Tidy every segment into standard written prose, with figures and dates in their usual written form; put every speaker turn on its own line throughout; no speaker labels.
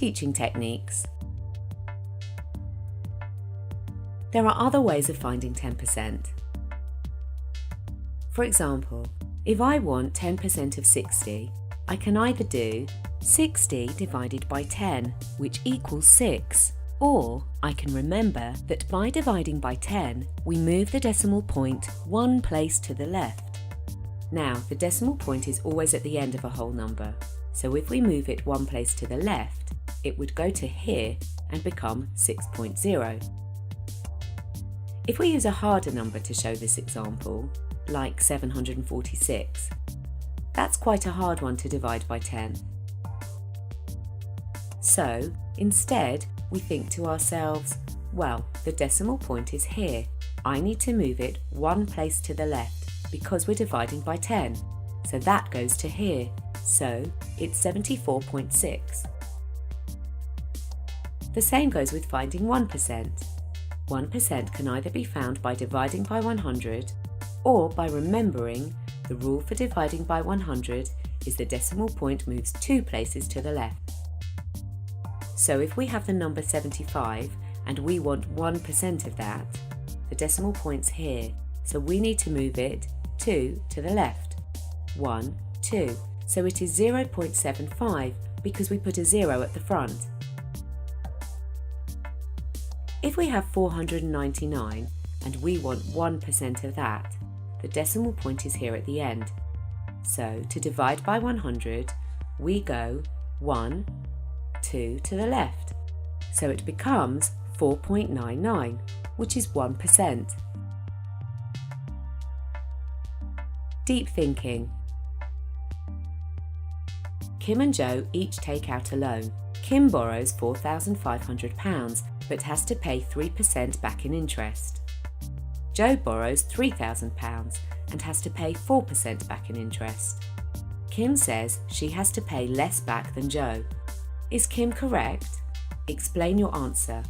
Teaching techniques. There are other ways of finding 10%. For example, if I want 10% of 60, I can either do 60 divided by 10, which equals 6, or I can remember that by dividing by 10, we move the decimal point one place to the left. Now, the decimal point is always at the end of a whole number, so if we move it one place to the left, it would go to here and become 6.0. If we use a harder number to show this example, like 746, that's quite a hard one to divide by 10. So, instead, we think to ourselves, well, the decimal point is here. I need to move it one place to the left because we're dividing by 10. So that goes to here. So it's 74.6. The same goes with finding 1%. 1% can either be found by dividing by 100 or by remembering the rule for dividing by 100 is the decimal point moves 2 places to the left. So if we have the number 75 and we want 1% of that, the decimal point's here, so we need to move it 2 to the left. 1, 2. So it is 0.75 because we put a 0 at the front. If we have 499 and we want 1% of that, the decimal point is here at the end. So to divide by 100, we go 1, 2 to the left. So it becomes 4.99, which is 1%. Deep thinking. Kim and Joe each take out a loan. Kim borrows £4,500 but has to pay 3% back in interest. Joe borrows £3,000 and has to pay 4% back in interest. Kim says she has to pay less back than Joe. Is Kim correct? Explain your answer.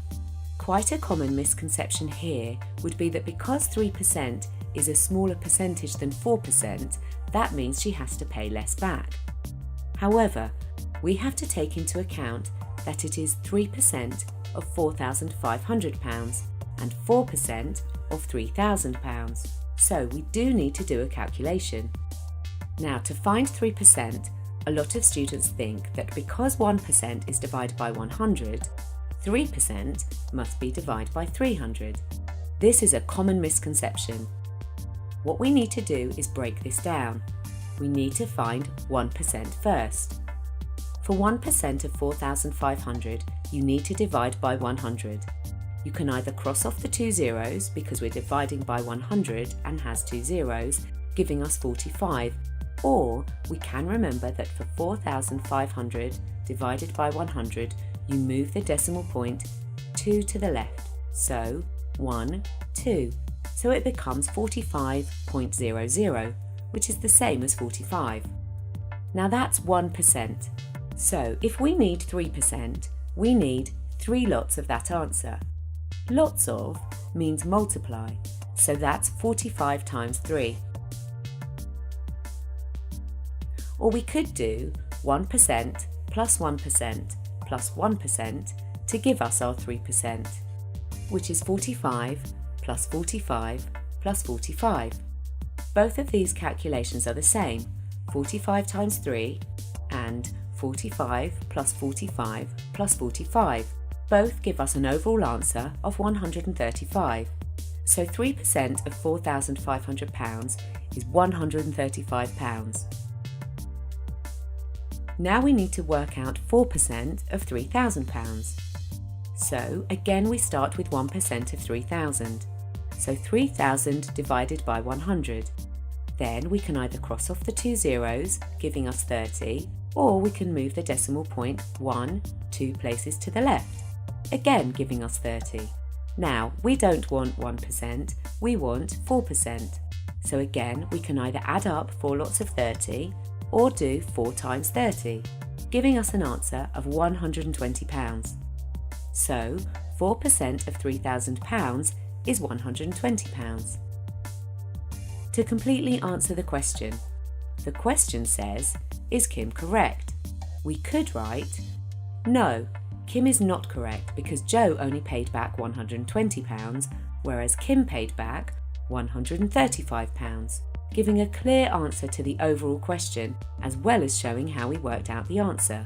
Quite a common misconception here would be that because 3% is a smaller percentage than 4%, that means she has to pay less back. However, we have to take into account that it is 3% of £4,500 and 4% of £3,000, so we do need to do a calculation. Now, to find 3%, a lot of students think that because 1% is divided by 100, 3% must be divided by 300. This is a common misconception. What we need to do is break this down. We need to find 1% first. For 1% of 4,500, you need to divide by 100. You can either cross off the 2 zeros because we're dividing by 100 and has 2 zeros, giving us 45, or we can remember that for 4,500 divided by 100, you move the decimal point 2 to the left, so 1, 2. So it becomes 45.00, which is the same as 45. Now that's 1%. So if we need 3%, we need 3 lots of that answer. Lots of means multiply, so that's 45 times 3. Or we could do 1% plus 1% plus 1% to give us our 3%, which is 45 plus 45 plus 45. Both of these calculations are the same, 45 times 3 and 45 plus 45 plus 45. Both give us an overall answer of 135. So 3% of £4,500 is £135. Now we need to work out 4% of £3,000. So again we start with 1% of 3,000. So 3,000 divided by 100. Then we can either cross off the 2 zeros, giving us 30, or we can move the decimal point 1, 2 places to the left, again giving us 30. Now, we don't want 1%, we want 4%. So again, we can either add up 4 lots of 30, or do 4 times 30, giving us an answer of £120. So, 4% of £3,000 is £120. To completely answer the question says, is Kim correct? We could write, no, Kim is not correct because Joe only paid back £120, whereas Kim paid back £135, giving a clear answer to the overall question as well as showing how we worked out the answer.